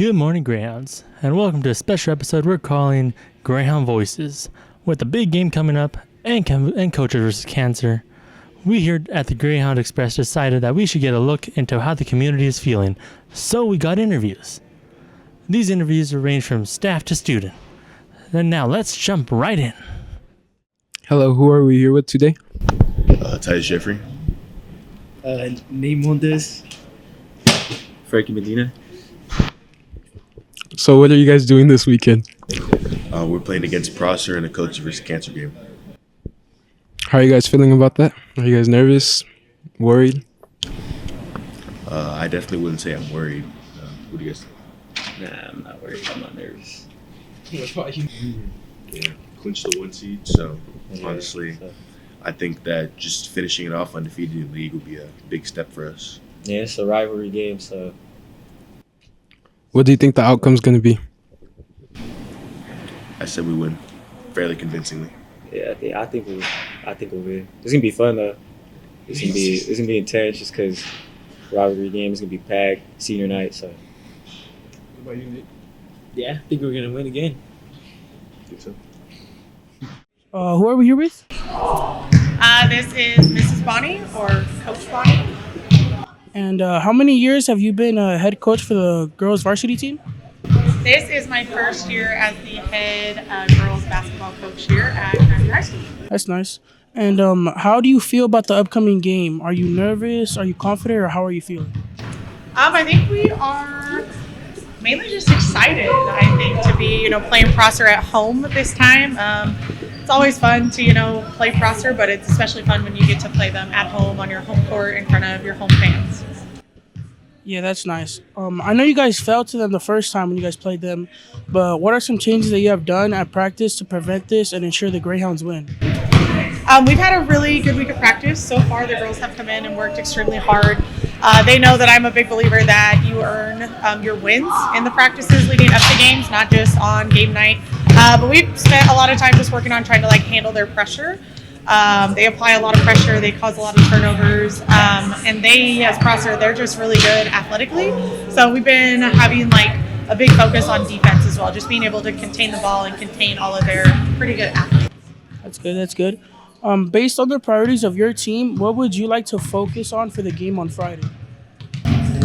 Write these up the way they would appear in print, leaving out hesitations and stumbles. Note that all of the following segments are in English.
Good morning, Greyhounds, and welcome to a special episode we're calling Greyhound Voices. With the big game coming up and Coaches vs. Cancer, we here at the Greyhound Express decided that we should get a look into how the community is feeling, so we got interviews. These interviews range from staff to student. Then now let's jump right in. Hello, who are we here with today? Titus Jeffrey. Nate Mondes. Frankie Medina. So what are you guys doing this weekend? We're playing against Prosser in a Coaches vs. Cancer game. How are you guys feeling about that? Are you guys nervous? Worried? I definitely wouldn't say I'm worried. What do you guys think? Nah, I'm not worried. I'm not nervous. Yeah, clinched the 1 seed, so honestly, I think that just finishing it off undefeated in the league would be a big step for us. Yeah, it's a rivalry game, so. What do you think the outcome's going to be? I said we win fairly convincingly. Yeah, I think we'll win. It's gonna be fun though. It's gonna be intense just because rivalry game is gonna be packed. Senior night, so. What about you, Nate? Yeah, I think we're gonna win again. I think so. Who are we here with? This is Mrs. Bonnie or Coach Bonnie. And how many years have you been head coach for the girls varsity team? This is my first year as the head girls basketball coach here at Greyhound High School. That's nice. And how do you feel about the upcoming game? Are you nervous? Are you confident? Or how are you feeling? I think we are mainly just excited. I think to be playing Prosser at home this time. It's always fun to play Prosser, but it's especially fun when you get to play them at home on your home court in front of your home fans. Yeah, that's nice. I know you guys fell to them the first time when you guys played them, but what are some changes that you have done at practice to prevent this and ensure the Greyhounds win? We've had a really good week of practice. So far, the girls have come in and worked extremely hard. They know that I'm a big believer that you earn your wins in the practices leading up to games, not just on game night. But we've spent a lot of time just working on trying to handle their pressure. They apply a lot of pressure. They cause a lot of turnovers. And they, as Prosser, they're just really good athletically. So we've been having a big focus on defense as well, just being able to contain the ball and contain all of their pretty good athletes. That's good. That's good. Based on the priorities of your team, what would you like to focus on for the game on Friday?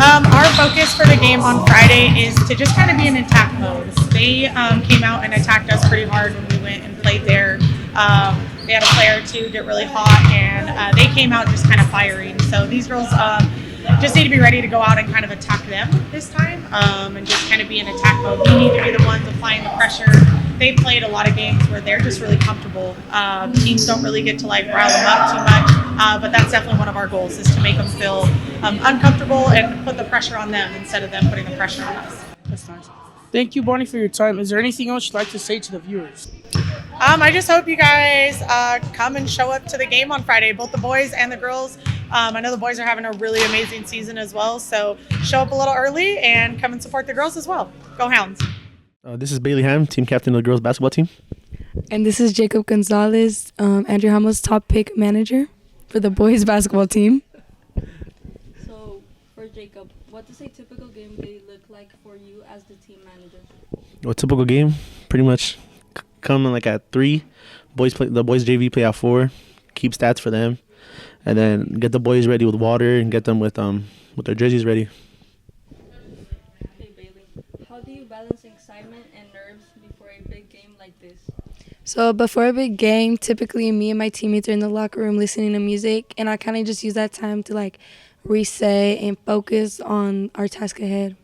Our focus for the game on Friday is to just kind of be in attack mode. They came out and attacked us pretty hard when we went and played there. They had a player or two get really hot, and they came out just kind of firing. So these girls just need to be ready to go out and kind of attack them this time and just kind of be in attack mode. We need to be the ones applying the pressure. They played a lot of games where they're just really comfortable. Teams don't really get to rile them up too much, but that's definitely one of our goals is to make them feel uncomfortable and put the pressure on them instead of them putting the pressure on us. That's nice. Thank you, Bonnie, for your time. Is there anything else you'd like to say to the viewers? I just hope you guys come and show up to the game on Friday, both the boys and the girls. I know the boys are having a really amazing season as well, so show up a little early and come and support the girls as well. Go Hounds! This is Bailey Ham, team captain of the girls basketball team. And this is Jacob Gonzalez, Andrew Hamel's top pick manager for the boys basketball team. So, for Jacob, what does a typical game day look like for you as the team manager? A typical game, pretty much coming at 3. The boys JV play at 4. Keep stats for them, and then get the boys ready with water and get them with their jerseys ready. Okay, Bailey, how do you balance excitement and nerves before a big game like this? So before a big game, typically me and my teammates are in the locker room listening to music, and I kind of just use that time to reset and focus on our task ahead.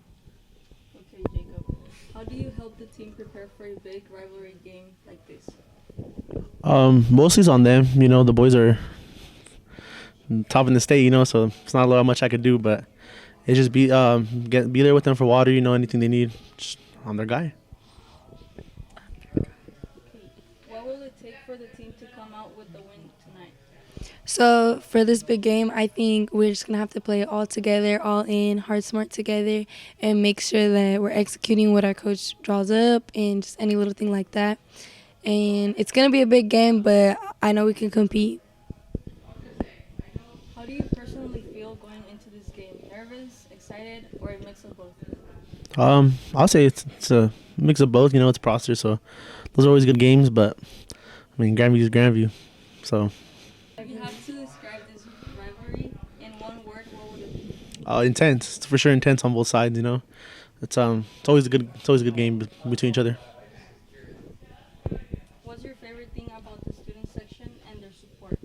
Okay, Jacob, how do you help the team prepare for a big rivalry game like this? Mostly it's on them. The boys are top in the state, so it's not a lot much I could do, but it's just be there with them for water, anything they need, just I'm their guy. Okay. What will it take for the team to come out with the win tonight? So for this big game, I think we're just going to have to play all together, all in, hard, smart together, and make sure that we're executing what our coach draws up and just any little thing like that. And it's going to be a big game, but I know we can compete. How do you personally feel going into this game? Nervous, excited, or a mix of both? I'll say it's a mix of both. You know, it's Prosser, so those are always good games. But I mean, Grandview is Grandview, so. If you have to describe this rivalry in one word, what would it be? Intense. It's for sure intense on both sides. You know, it's always a good game between each other. What's your favorite thing about the student section and their support?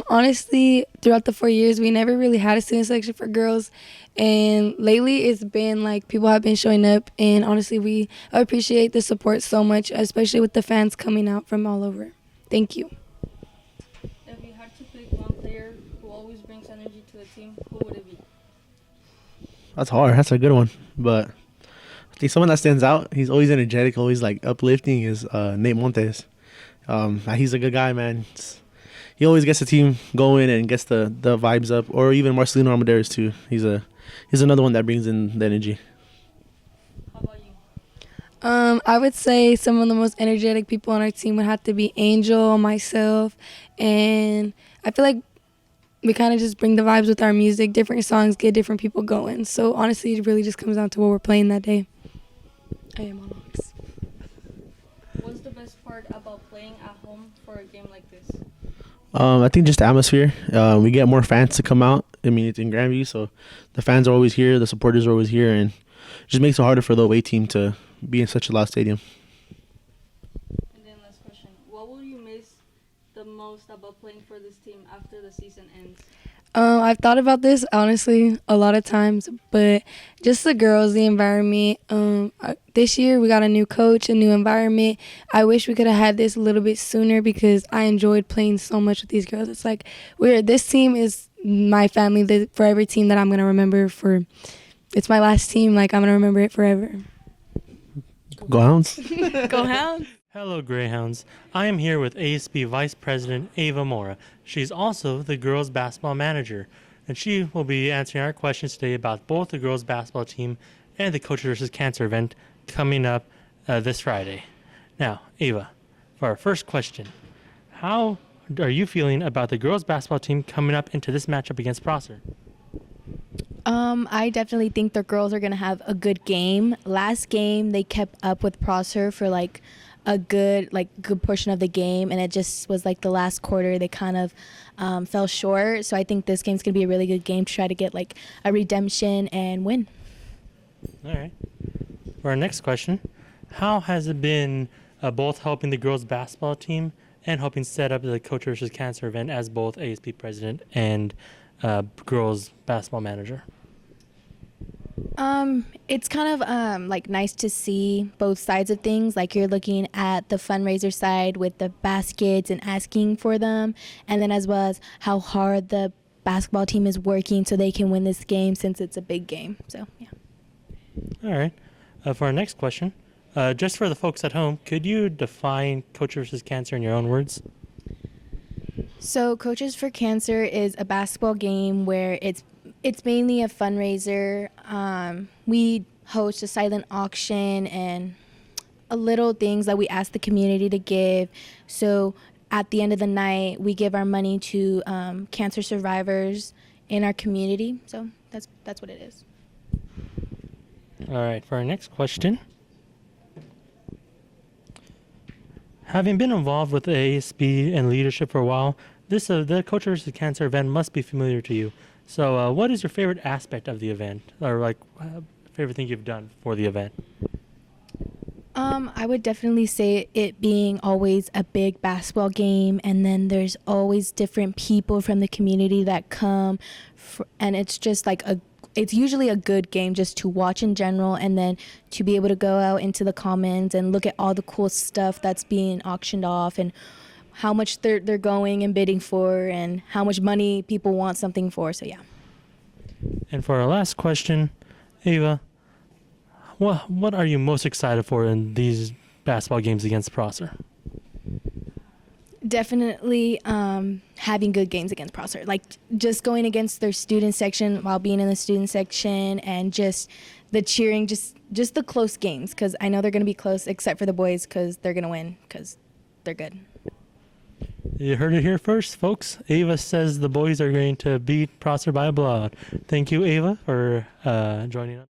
Honestly, throughout the 4 years, we never really had a student section for girls. And lately, it's been like people have been showing up. And honestly, we appreciate the support so much, especially with the fans coming out from all over. Thank you. If you had to pick one player who always brings energy to the team, who would it be? That's hard. That's a good one. But I think someone that stands out, he's always energetic, always like uplifting, is Nate Montes. He's a good guy, man. He always gets the team going and gets the vibes up. Or even Marcelino Armaderas too. He's another one that brings in the energy. How about you? I would say some of the most energetic people on our team would have to be Angel, myself, and I feel like we kind of just bring the vibes with our music. Different songs get different people going. So honestly, it really just comes down to what we're playing that day. I am on Ox. What's the best part about playing at home for a game like this? I think just the atmosphere. We get more fans to come out. I mean, it's in Grandview, so the fans are always here, the supporters are always here, and it just makes it harder for the away team to be in such a loud stadium. And then last question. What will you miss the most about playing for this team after the season ends? I've thought about this, honestly, a lot of times, but just the girls, the environment. This year we got a new coach, a new environment. I wish we could have had this a little bit sooner because I enjoyed playing so much with these girls. It's like this team is my family. For every team that I'm going to remember it's my last team. Like, I'm going to remember it forever. Go Hounds. Go Hounds. Hello, Greyhounds. I am here with ASB Vice President Ava Mora. She's also the girls' basketball manager, and she will be answering our questions today about both the girls' basketball team and the Coaches vs. Cancer event coming up this Friday. Now, Ava, for our first question, how are you feeling about the girls' basketball team coming up into this matchup against Prosser? I definitely think the girls are going to have a good game. Last game, they kept up with Prosser for a good portion of the game, and it just was like the last quarter they kind of fell short. So I think this game's going to be a really good game to try to get a redemption and win. All right. For our next question, how has it been both helping the girls' basketball team and helping set up the Coach vs. Cancer event as both ASP president and girls' basketball manager? It's kind of nice to see both sides of things. Like, you're looking at the fundraiser side with the baskets and asking for them, and then as well as how hard the basketball team is working so they can win this game since it's a big game. So, yeah. All right. For our next question, just for the folks at home, could you define Coach vs. Cancer in your own words? So Coaches for Cancer is a basketball game where it's mainly a fundraiser. We host a silent auction and a little things that we ask the community to give. So at the end of the night, we give our money to cancer survivors in our community. So that's what it is. All right. For our next question, having been involved with the ASB and leadership for a while, the Coach vs. Cancer event must be familiar to you. So what is your favorite aspect of the event, or favorite thing you've done for the event? I would definitely say it being always a big basketball game, and then there's always different people from the community that come, and it's just it's usually a good game just to watch in general, and then to be able to go out into the commons and look at all the cool stuff that's being auctioned off and how much they're going and bidding for and how much money people want something for. So, yeah. And for our last question, Ava, what are you most excited for in these basketball games against Prosser? Definitely having good games against Prosser. Just going against their student section while being in the student section, and just the cheering, just the close games, because I know they're going to be close except for the boys because they're going to win because they're good. You heard it here first, folks. Ava says the boys are going to beat Prosser by a blowout. Thank you, Ava, for joining us.